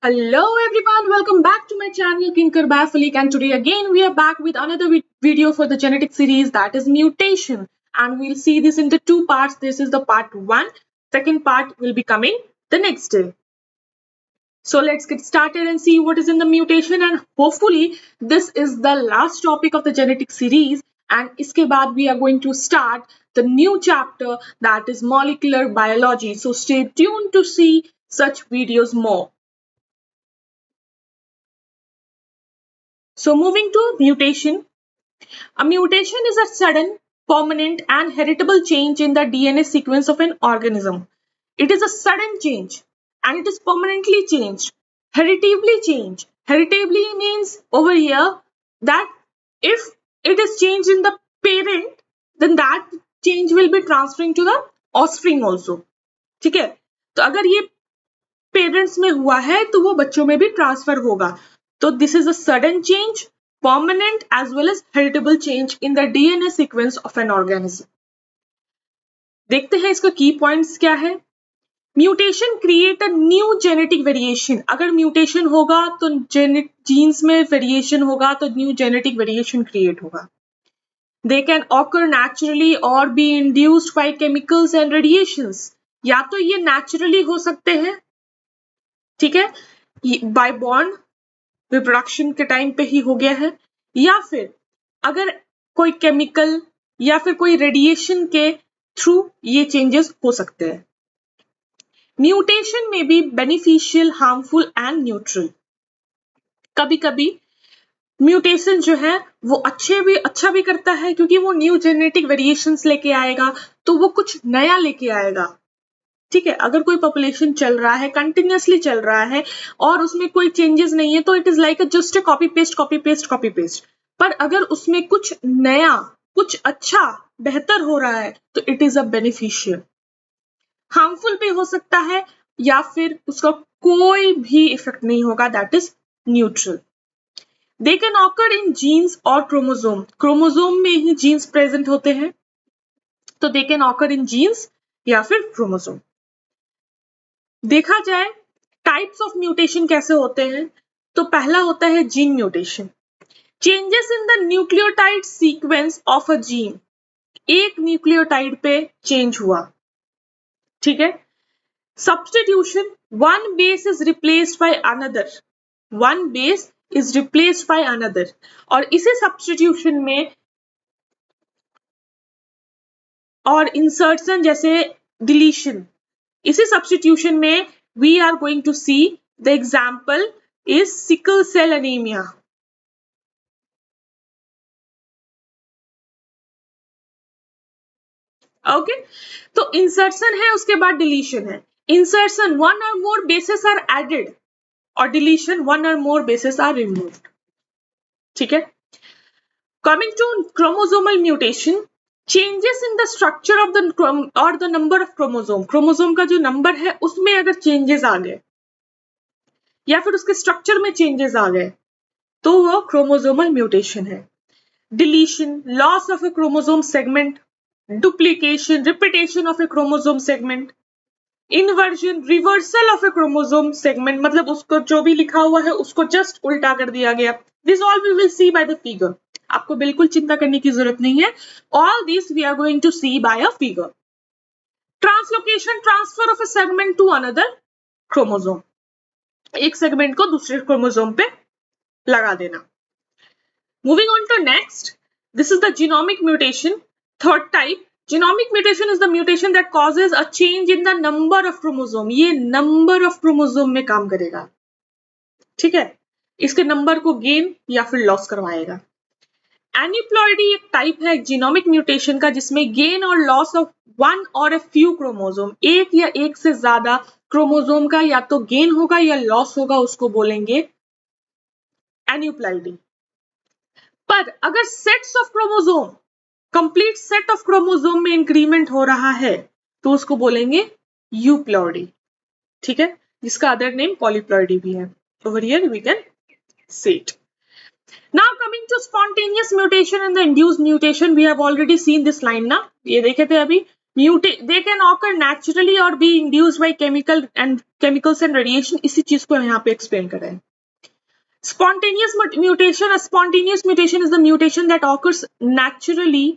Hello everyone, welcome back to my channel Kinkar by Falik, and today again we are back with another video for the genetic series, that is mutation, and we'll see this into two parts. This is the part 1. Second part will be coming the next day. So let's get started and see what is in the mutation, and hopefully this is the last topic of the genetic series, and iske baad we are going to start the new chapter, that is molecular biology. So stay tuned to see such videos more. So moving to mutation. A mutation is a sudden, permanent and heritable change in the DNA sequence of an organism. It is a sudden change and it is permanently changed. Heritably changed. Heritably means over here that if it is changed in the parent, then that change will be transferring to the offspring also. ठीक है, तो अगर ये parents में हुआ है तो वो बच्चों में भी ट्रांसफर होगा. तो this is a sudden change, permanent as well as heritable change in the DNA sequence of an organism. देखते हैं इसका की पॉइंट्स क्या है. Mutation create a new genetic variation. अगर म्यूटेशन होगा तो जीन्स में वेरिएशन होगा तो न्यू जेनेटिक वेरिएशन क्रिएट होगा. They can occur naturally or be induced by chemicals and radiations. या तो ये नेचुरली हो सकते हैं, ठीक है, बाय बॉर्न रिप्रोडक्शन के टाइम पे ही हो गया है, या फिर अगर कोई केमिकल या फिर कोई रेडिएशन के थ्रू ये चेंजेस हो सकते हैं. म्यूटेशन में be beneficial, harmful and neutral. कभी कभी म्यूटेशन जो है वो अच्छा भी करता है क्योंकि वो न्यू जेनेटिक वेरिएशंस लेके आएगा, तो वो कुछ नया लेके आएगा. ठीक है, अगर कोई पॉपुलेशन चल रहा है, कंटिन्यूअसली चल रहा है और उसमें कोई चेंजेस नहीं है, तो it is like just copy paste. पर अगर उसमें कुछ नया, कुछ अच्छा बेहतर हो रहा है तो it is a beneficial. Harmful भी हो सकता है या फिर उसका कोई भी इफेक्ट नहीं होगा, that is neutral. They can occur in genes और क्रोमोसोम. क्रोमोसोम में ही जीन्स प्रेजेंट होते हैं, तो they can occur in genes या फिर क्रोमोसोम. देखा जाए टाइप्स ऑफ म्यूटेशन कैसे होते हैं, तो पहला होता है gene mutation. Changes in the nucleotide sequence of a gene. एक न्यूक्लियोटाइड पे चेंज हुआ, ठीक है. Substitution, one base is replaced by another. One base is replaced by another. और इसी सब्स्टिट्यूशन में और इंसर्शन जैसे डिलीशन, इसी सब्स्टिट्यूशन में we are going to see the example is sickle cell anemia. Okay, तो इंसर्शन है, उसके बाद डिलीशन है. Insertion, one or more bases are added, और deletion, one or more bases are removed. ठीक है. Coming to chromosomal mutation, changes in the structure of the or the number of chromosome. Chromosome का जो number है उसमें अगर changes आ गए या फिर उसके स्ट्रक्चर में चेंजेस आ गए तो वो क्रोमोसोमल म्यूटेशन है. Deletion, loss of A chromosome segment. Duplication, repetition of A chromosome segment. Inversion, reversal of A chromosome segment, मतलब उसको जो भी लिखा हुआ है उसको जस्ट उल्टा कर दिया गया. This all we will see by the figure. आपको बिल्कुल चिंता करने की जरूरत नहीं है. All this we are going to see by a figure. Translocation, transfer of a segment to another chromosome. एक सेगमेंट को दूसरे क्रोमोसोम पे लगा देना. Moving on to next, this is the genomic mutation. Third type, genomic mutation is the mutation that causes a change in the number of chromosome. ये number of chromosome में काम करेगा, ठीक है. इसके नंबर को गेन या फिर लॉस करवाएगा. एनिप्लॉइडी एक टाइप है जीनोमिक म्यूटेशन का, जिसमें गेन और लॉस ऑफ वन और ए फ्यू क्रोमोसोम, एक या एक से ज्यादा क्रोमोसोम का या तो गेन होगा या लॉस होगा, उसको बोलेंगे एनिप्लॉइडी. पर अगर sets of chromosome, complete set of chromosome में इंक्रीमेंट हो रहा है तो उसको बोलेंगे यूप्लॉइडी, ठीक है, जिसका अदर नेम पॉलीप्लॉइडी भी है. Over here we can see it. Now coming to spontaneous mutation and the induced mutation, we have already seen this line ना, ये देखे थे अभी. they can occur naturally or be induced by chemicals and radiation. इसी चीज को हम यहाँ पे एक्सप्लेन कर रहे हैं. Spontaneous mutation. A spontaneous mutation is the mutation that occurs naturally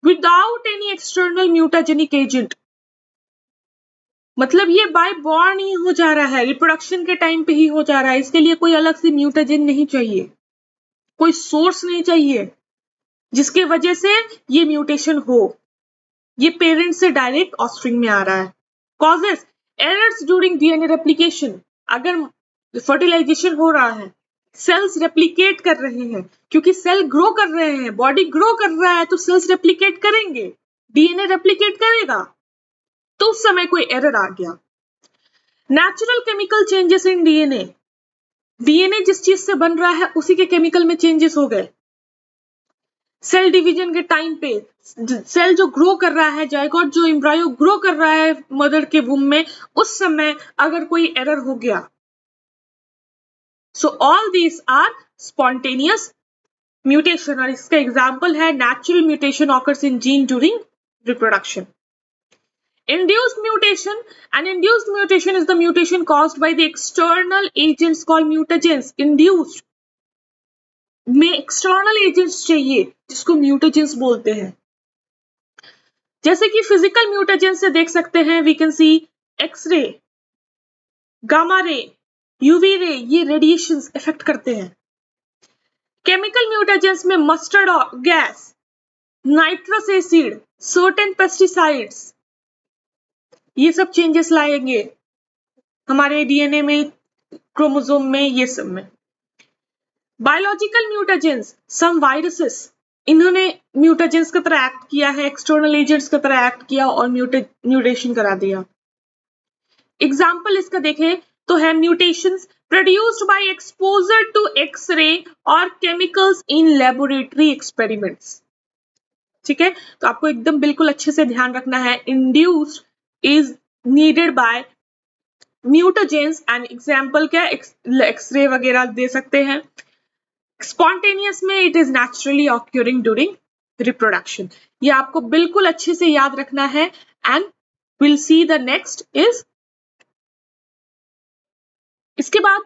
without any external mutagenic agent. मतलब ये बाय बॉर्न ही हो जा रहा है, रिप्रोडक्शन के टाइम पे ही हो जा रहा है. इसके लिए कोई अलग से म्यूटाजेन नहीं चाहिए, कोई सोर्स नहीं चाहिए जिसके वजह से ये म्यूटेशन हो. ये पेरेंट से डायरेक्ट ऑफस्प्रिंग में आ रहा है. Causes errors during DNA replication. अगर फर्टिलाइजेशन हो रहा है, सेल्स रेप्लिकेट कर रहे हैं, क्योंकि सेल ग्रो कर रहे हैं, बॉडी ग्रो कर रहा है, तो सेल्स रेप्लिकेट करेंगे, डीएनए रेप्लिकेट करेगा. तो उस समय कोई एरर आ गया. Natural chemical changes in DNA. DNA जिस चीज से बन रहा है उसी के केमिकल में चेंजेस हो गए. सेल डिवीजन के टाइम पे सेल जो ग्रो कर रहा है, जायगोट जो एम्ब्रायो ग्रो कर रहा है मदर के वूम में, उस समय अगर कोई एरर हो गया. So all these are spontaneous mutation. और इसका एग्जाम्पल है natural mutation occurs in gene during reproduction. Induced mutation. An induced mutation is the mutation caused by the external agents called mutagens. Induced में external agents चाहिए जिसको mutagens बोलते हैं. जैसे कि फिजिकल म्यूटेजेंस से देख सकते हैं, we can see x ray, gamma ray, UV ray, ये रेडिएशंस इफेक्ट करते हैं. केमिकल म्यूटेजेंस में mustard gas, nitrous acid, certain pesticides, ये सब चेंजेस लाएंगे हमारे डीएनए में, क्रोमोसोम में, ये सब में. बायोलॉजिकल म्यूटेजेंस, सम वायरसेस, इन्होंने म्यूटेजेंस की तरह एक्ट किया है, एक्सटर्नल एजेंट्स की तरह एक्ट किया और म्यूटेशन करा दिया. एग्जाम्पल इसका देखें तो है mutations produced by exposure to x ray और केमिकल्स इन लेबोरेटरी एक्सपेरिमेंट्स. ठीक है, तो आपको एकदम बिल्कुल अच्छे से ध्यान रखना है. Induced is needed by mutagens and example क्या, एक्सरे वगैरह दे सकते हैं. स्पॉन्टेनियस में it is naturally occurring during reproduction. ये आपको बिल्कुल अच्छे से याद रखना है. And we'll see the next is, इसके बाद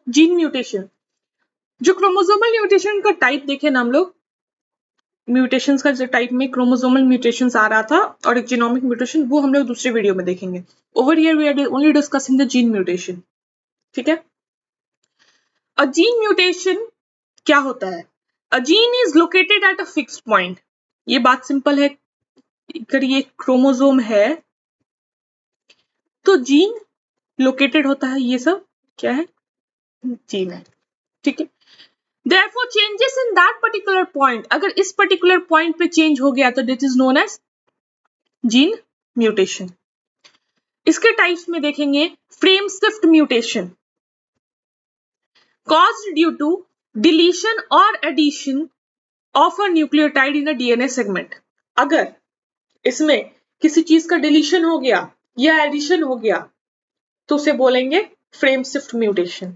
जीन म्यूटेशन. जो क्रोमोसोमल म्यूटेशन का टाइप देखे ना हम लोग, म्यूटेशंस का जो टाइप में क्रोमोसोमल म्यूटेशंस आ रहा था और एक जीनोमिक म्यूटेशन, वो हम लोग दूसरे वीडियो में देखेंगे. Over here we are only discussing the gene mutation. ठीक है. अ जीन म्यूटेशन क्या होता है? A gene is located at a fixed point. ये बात सिंपल है. अगर ये क्रोमोसोम है तो जीन लोकेटेड होता है. ये सब क्या है? जीन है. ठीक है. Therefore, changes in that particular point, अगर इस पर्टिकुलर पॉइंट पे चेंज हो गया तो that is known as gene mutation. इसके टाइप्स में देखेंगे, frame shift mutation caused due to deletion or addition of a nucleotide in a DNA segment. अगर इसमें किसी चीज का डिलीशन हो गया या एडिशन हो गया तो उसे बोलेंगे फ्रेम शिफ्ट म्यूटेशन.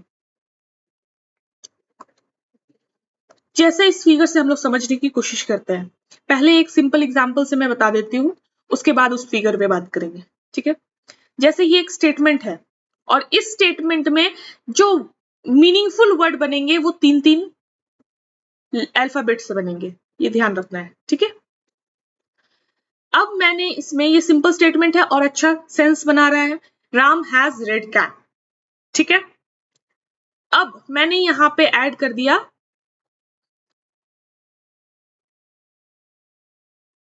जैसे इस फिगर से हम लोग समझने की कोशिश करते हैं. पहले एक सिंपल एग्जांपल से मैं बता देती हूँ, उसके बाद उस फिगर पे बात करेंगे. ठीक है. जैसे ये एक स्टेटमेंट है और इस स्टेटमेंट में जो मीनिंगफुल वर्ड बनेंगे वो 3-3 अल्फाबेट से बनेंगे. ये ध्यान रखना है. ठीक है. अब मैंने इसमें, ये सिंपल स्टेटमेंट है और अच्छा सेंस बना रहा है. Ram has red cat. ठीक है. अब मैंने यहां पे ऐड कर दिया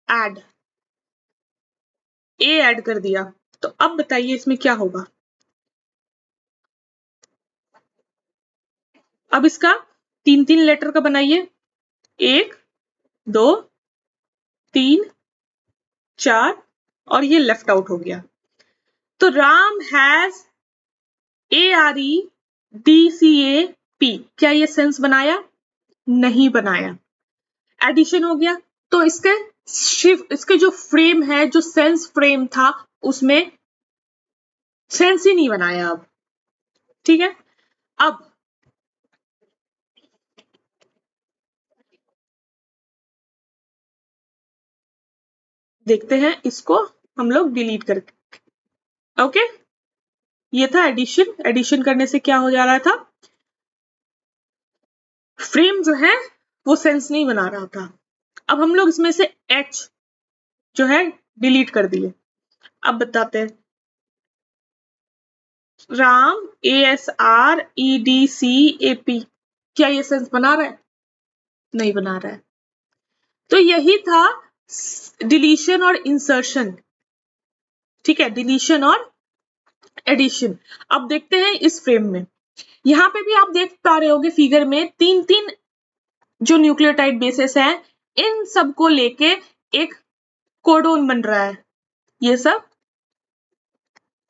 ऐड, ए ऐड कर दिया. तो अब बताइए इसमें क्या होगा. अब इसका 3-3 लेटर का बनाइए. 1, 2, 3, 4 और ये लेफ्ट आउट हो गया. तो राम हैज AREDCAP. क्या ये सेंस बनाया? नहीं बनाया. एडिशन हो गया. तो इसके जो फ्रेम है, जो सेंस फ्रेम था, उसमें सेंस ही नहीं बनाया. अब ठीक है. अब देखते हैं इसको हम लोग डिलीट करके। ओके, ये था एडिशन। एडिशन करने से क्या हो जा रहा था, फ्रेम जो है वो सेंस नहीं बना रहा था। अब हम लोग इसमें से H जो है डिलीट कर दिए। अब बताते हैं, राम ASREDCAP, क्या ये सेंस बना रहा है? नहीं बना रहा है। तो यही था डिलीशन और इंसर्शन। ठीक है, डिलीशन और एडिशन। अब देखते हैं इस फ्रेम में, यहाँ पे भी आप देख पा रहे होगे फिगर में तीन तीन जो न्यूक्लियोटाइड बेसेस हैं, इन सबको लेके एक कोडोन बन रहा है। ये सब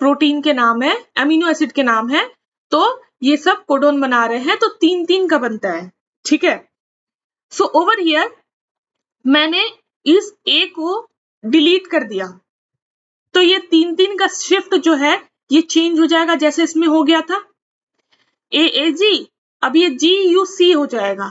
प्रोटीन के नाम है, अमीनो एसिड के नाम है, तो ये सब कोडोन बना रहे हैं, तो तीन तीन का बनता है। ठीक है, सो ओवर हियर मैंने इस ए को डिलीट कर दिया, तो ये तीन तीन का शिफ्ट जो है ये चेंज हो जाएगा, जैसे इसमें हो गया था AAG, अब ये GUC हो जाएगा।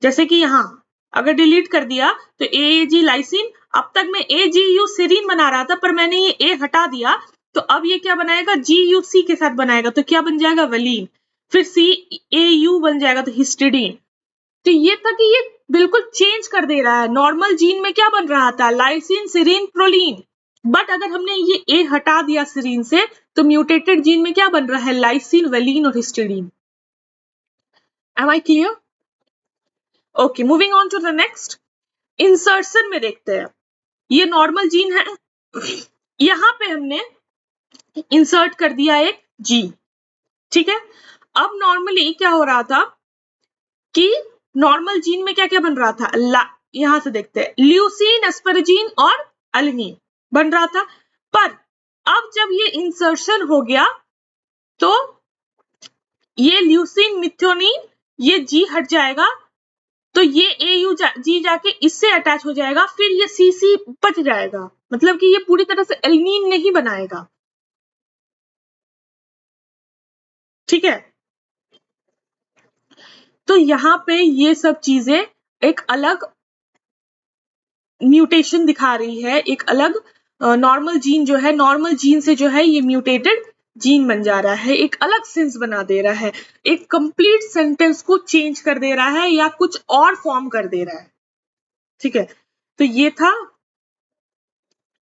जैसे कि यहाँ अगर डिलीट कर दिया तो AAG लाइसिन, अब तक मैं AGU सीरीन बना रहा था, पर मैंने ये A हटा दिया, तो अब ये क्या बनाएगा, GUC के साथ बनाएगा, तो क्या बन जाएगा, वलीन। फिर CAU बन जाएगा, तो हिस्टिडीन। तो ये था कि ये बिल्कुल चेंज कर दे रहा है। नॉर्मल जीन में क्या बन रहा था, लाइसिन, सीरीन, प्रोलीन, बट अगर हमने ये A हटा दिया सीरीन से, तो म्यूटेटेड जीन में क्या बन रहा है, लाइसिन, वलीन और histidine. Am I clear? Okay, moving on to the next. Insertion में देखते हैं, ये नॉर्मल जीन है, यहाँ पे हमने इंसर्ट कर दिया एक जी। ठीक है, अब नॉर्मली क्या हो रहा था कि नॉर्मल जीन में क्या क्या बन रहा था, यहां से देखते हैं, ल्यूसीन, एस्परजीन और एलिनीन बन रहा था, पर अब जब ये इंसर्शन हो गया तो ये ल्यूसीन, मिथ्योनिन, ये जी हट जाएगा, तो ये AU जी जाके इससे अटैच हो जाएगा, फिर ये CC बच जाएगा, मतलब कि ये पूरी तरह से एलिनीन नहीं बनाएगा। ठीक है, तो यहाँ पे ये सब चीजें एक अलग म्यूटेशन दिखा रही है, एक अलग नॉर्मल जीन जो है, नॉर्मल जीन से जो है ये म्यूटेटेड जीन बन जा रहा है, एक अलग सेंस बना दे रहा है, एक कंप्लीट सेंटेंस को चेंज कर दे रहा है या कुछ और फॉर्म कर दे रहा है। ठीक है, तो ये था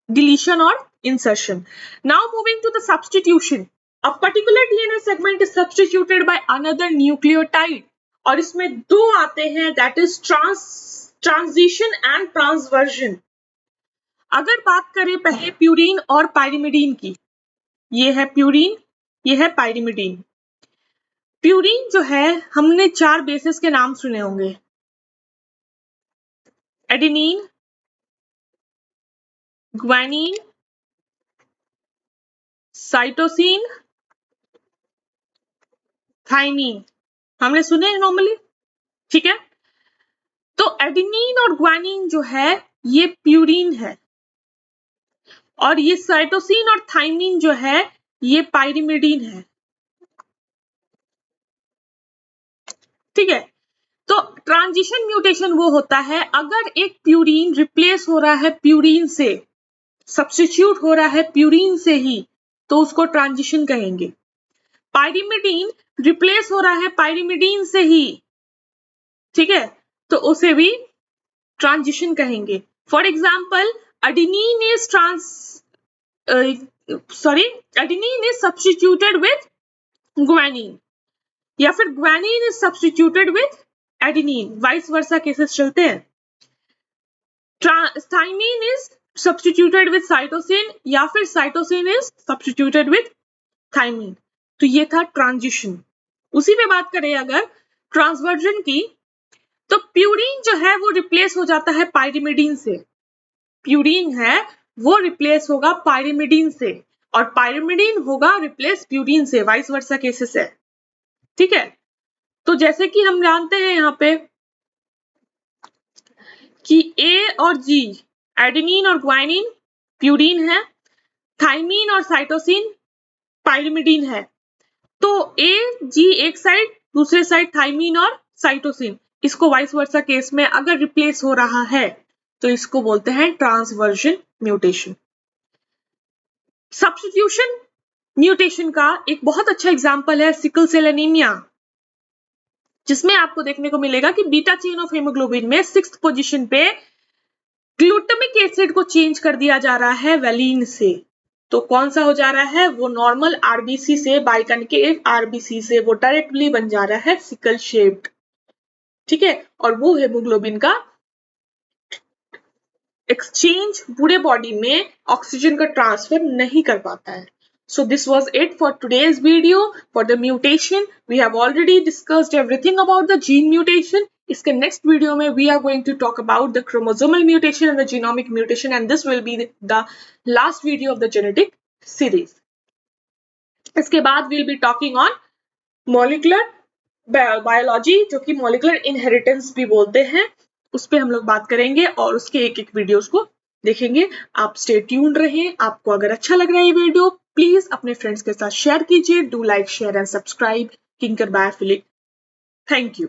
deletion or insertion. Now moving to the substitution. A particular DNA segment is substituted by another nucleotide. और इसमें दो आते हैं, that is transition and transversion. अगर बात करें पहले प्यूरीन और पाइरिमिडीन की, ये है प्यूरीन, ये है पाइरिमिडीन। प्यूरीन जो है, हमने 4 बेसिस के नाम सुने होंगे, एडेनिन, ग्वानिन, साइटोसिन, थाइमीन, हमने सुने हैं नॉर्मली। ठीक है, तो एडेनिन और ग्वानिन जो है ये प्यूरीन है, और ये साइटोसिन और थाइमीन जो है ये पाइरिमिडीन है। ठीक है, तो ट्रांजिशन म्यूटेशन वो होता है अगर एक प्यूरीन रिप्लेस हो रहा है प्यूरीन से, सब्स्टिट्यूट हो रहा है प्यूरीन से ही, तो उसको ट्रांजिशन कहेंगे। पाइरिमिडीन रिप्लेस हो रहा है पाइरिमिडीन से ही, ठीक है, तो उसे भी ट्रांजिशन कहेंगे। For example, adenine is substituted with guanine, या फिर guanine is substituted with adenine, vice versa cases चलते हैं। Thymine is substituted with cytosine, या फिर cytosine is substituted with thymine। तो ये था ट्रांजिशन। उसी पे बात करें अगर ट्रांसवर्जन की, तो प्यूरीन जो है वो रिप्लेस हो जाता है पाइरिमिडीन से। प्यूरीन है वो रिप्लेस होगा पाइरिमिडीन से, और पाइरिमिडीन होगा रिप्लेस प्यूरीन से, वाइस वर्सा केसेस है। ठीक है, तो जैसे कि हम जानते हैं यहाँ पे कि A और G, एडेनिन और ग्वानिन प्यूरीन है, थाइमीन और साइटोसिन पाइरिमिडीन है। तो A, G एक साइड, दूसरे साइड थाइमीन और साइटोसिन, इसको वाइस वर्सा केस में अगर रिप्लेस हो रहा है तो इसको बोलते हैं ट्रांसवर्जन म्यूटेशन। सब्स्टिट्यूशन म्यूटेशन का एक बहुत अच्छा एग्जाम्पल है सिकल सेल एनीमिया, जिसमें आपको देखने को मिलेगा कि बीटा चेन ऑफ हेमोग्लोबिन में 6th पोजीशन पे ग्लूटामिक एसिड को चेंज कर दिया जा रहा है वैलीन से। तो कौन सा हो जा रहा है, वो नॉर्मल आरबीसी से बाइकनकेव आरबीसी से वो डायरेक्टली बन जा रहा है सिकल शेप्ड, ठीक है, और वो हेमोग्लोबिन का एक्सचेंज पूरे बॉडी में ऑक्सीजन का ट्रांसफर नहीं कर पाता है। So this was it for today's video for the mutation. We have already discussed everything about the gene mutation. इसके next video में we are going to talk about the chromosomal mutation and the genomic mutation, and this will be the last video of the genetic series. इसके बाद we'll be talking on molecular biology, जो कि molecular inheritance भी बोलते हैं, उस पे हम लोग बात करेंगे और उसके एक एक वीडियोस को देखेंगे। आप स्टे ट्यून्ड रहें। आपको अगर अच्छा लग रहा है ये वीडियो, प्लीज अपने फ्रेंड्स के साथ शेयर कीजिए। Do like, share and subscribe Kinkar biophilic. Thank you.